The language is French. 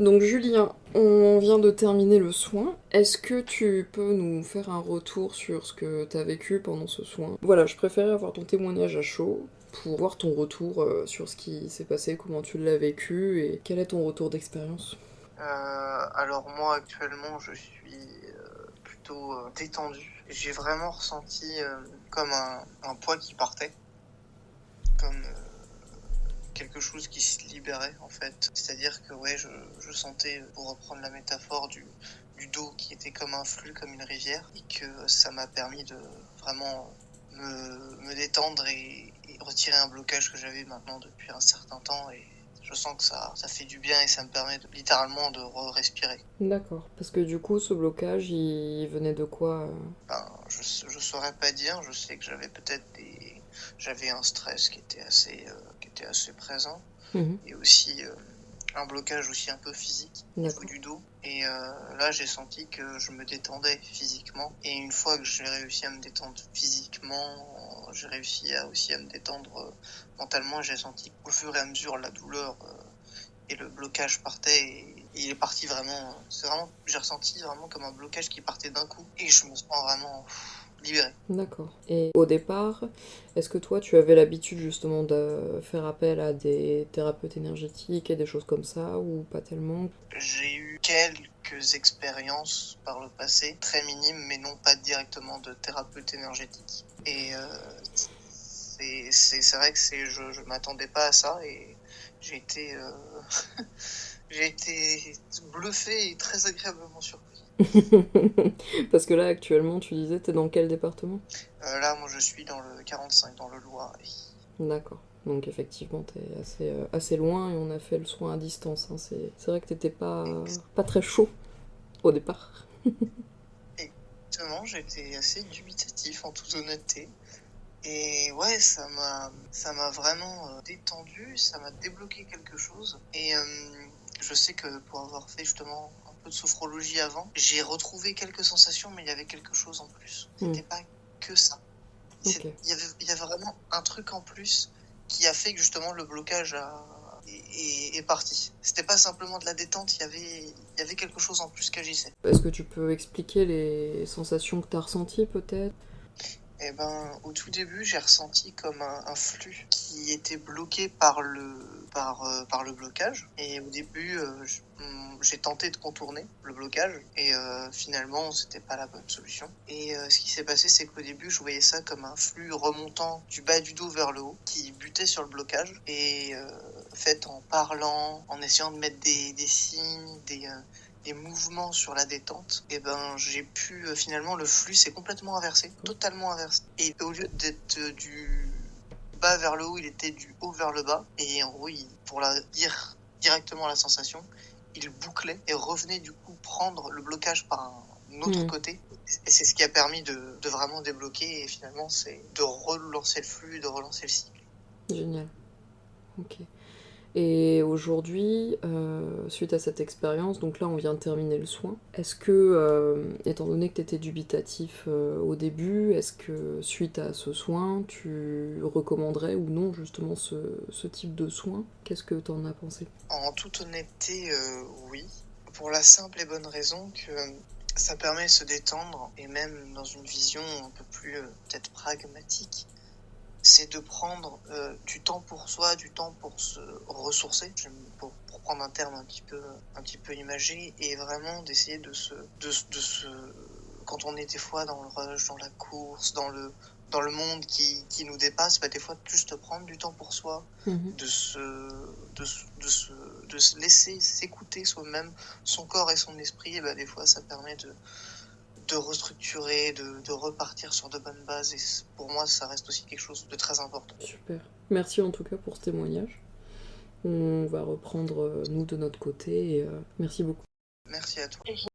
Donc Julien, on vient de terminer le soin. Est-ce que tu peux nous faire un retour sur ce que tu as vécu pendant ce soin? Voilà, je préférais avoir ton témoignage à chaud pour voir ton retour sur ce qui s'est passé, comment tu l'as vécu et quel est ton retour d'expérience. Alors moi actuellement je suis plutôt détendu. J'ai vraiment ressenti comme un poids qui partait, comme quelque chose qui se libérait en fait. C'est-à-dire que ouais, je sentais, pour reprendre la métaphore du dos qui était comme un flux, comme une rivière, et que ça m'a permis de vraiment me détendre et retirer un blocage que j'avais maintenant depuis un certain temps. Et je sens que ça fait du bien et ça me permet littéralement de respirer. D'accord, parce que du coup ce blocage il venait de quoi Ben, je saurais pas dire, je sais que j'avais un stress qui était assez présent. Mhm. Et aussi un blocage aussi un peu physique au niveau D'accord. du dos. Et là, j'ai senti que je me détendais physiquement. Et une fois que j'ai réussi à me détendre physiquement, j'ai réussi aussi à me détendre mentalement. J'ai senti qu'au fur et à mesure, la douleur et le blocage partait. Et il est parti vraiment. C'est vraiment, j'ai ressenti vraiment comme un blocage qui partait d'un coup. Et je me sens vraiment libéré. D'accord. Et au départ, est-ce que toi tu avais l'habitude justement de faire appel à des thérapeutes énergétiques et des choses comme ça ou pas tellement? J'ai eu quelques expériences par le passé, très minimes, mais non pas directement de thérapeute énergétique. Et c'est vrai que je m'attendais pas à ça et j'ai été, j'ai été bluffé et très agréablement surpris. Parce que là actuellement tu disais t'es dans quel département? Là, moi, je suis dans le 45, dans le Loiret. D'accord. Donc effectivement, t'es assez loin et on a fait le soin à distance, hein. C'est vrai que t'étais pas très chaud au départ. Exactement, j'étais assez dubitatif en toute honnêteté. Et ouais, ça m'a vraiment détendu, ça m'a débloqué quelque chose. Et je sais que pour avoir fait justement un peu de sophrologie avant, j'ai retrouvé quelques sensations, mais il y avait quelque chose en plus. Hmm. C'était pas que ça. Ok. Il y avait vraiment un truc en plus qui a fait que justement le blocage est parti. C'était pas simplement de la détente, il y avait quelque chose en plus qui agissait. Est-ce que tu peux expliquer les sensations que t'as ressenties peut-être? Eh ben, au tout début, j'ai ressenti comme un flux qui était bloqué par le blocage. Et au début, j'ai tenté de contourner le blocage et finalement, c'était pas la bonne solution. Et ce qui s'est passé, c'est qu'au début, je voyais ça comme un flux remontant du bas du dos vers le haut qui butait sur le blocage. Et en fait, en parlant, en essayant de mettre des signes, des mouvements sur la détente, et ben j'ai pu finalement le flux s'est complètement inversé, totalement inversé. Et au lieu d'être du bas vers le haut, il était du haut vers le bas. Et en gros, pour la dire directement la sensation, il bouclait et revenait du coup prendre le blocage par un autre côté. Et c'est ce qui a permis de vraiment débloquer. Et finalement, c'est de relancer le flux, de relancer le cycle. Génial. Ok. Et aujourd'hui, suite à cette expérience, donc là on vient de terminer le soin, est-ce que, étant donné que tu étais dubitatif au début, est-ce que suite à ce soin, tu recommanderais ou non justement ce type de soin? Qu'est-ce que t'en as pensé? En toute honnêteté, oui. Pour la simple et bonne raison que ça permet de se détendre et même dans une vision un peu plus peut-être pragmatique, c'est de prendre du temps pour soi, du temps pour se ressourcer, pour prendre un terme un petit peu imagé, et vraiment d'essayer de se, quand on est des fois dans le rush, dans la course, dans le monde qui nous dépasse, bah des fois juste prendre du temps pour soi, Mhm. de se, de se laisser s'écouter soi-même, son corps et son esprit, et bah des fois ça permet de restructurer, de repartir sur de bonnes bases. Et pour moi, ça reste aussi quelque chose de très important. Super. Merci en tout cas pour ce témoignage. On va reprendre nous de notre côté et merci beaucoup. Merci à toi.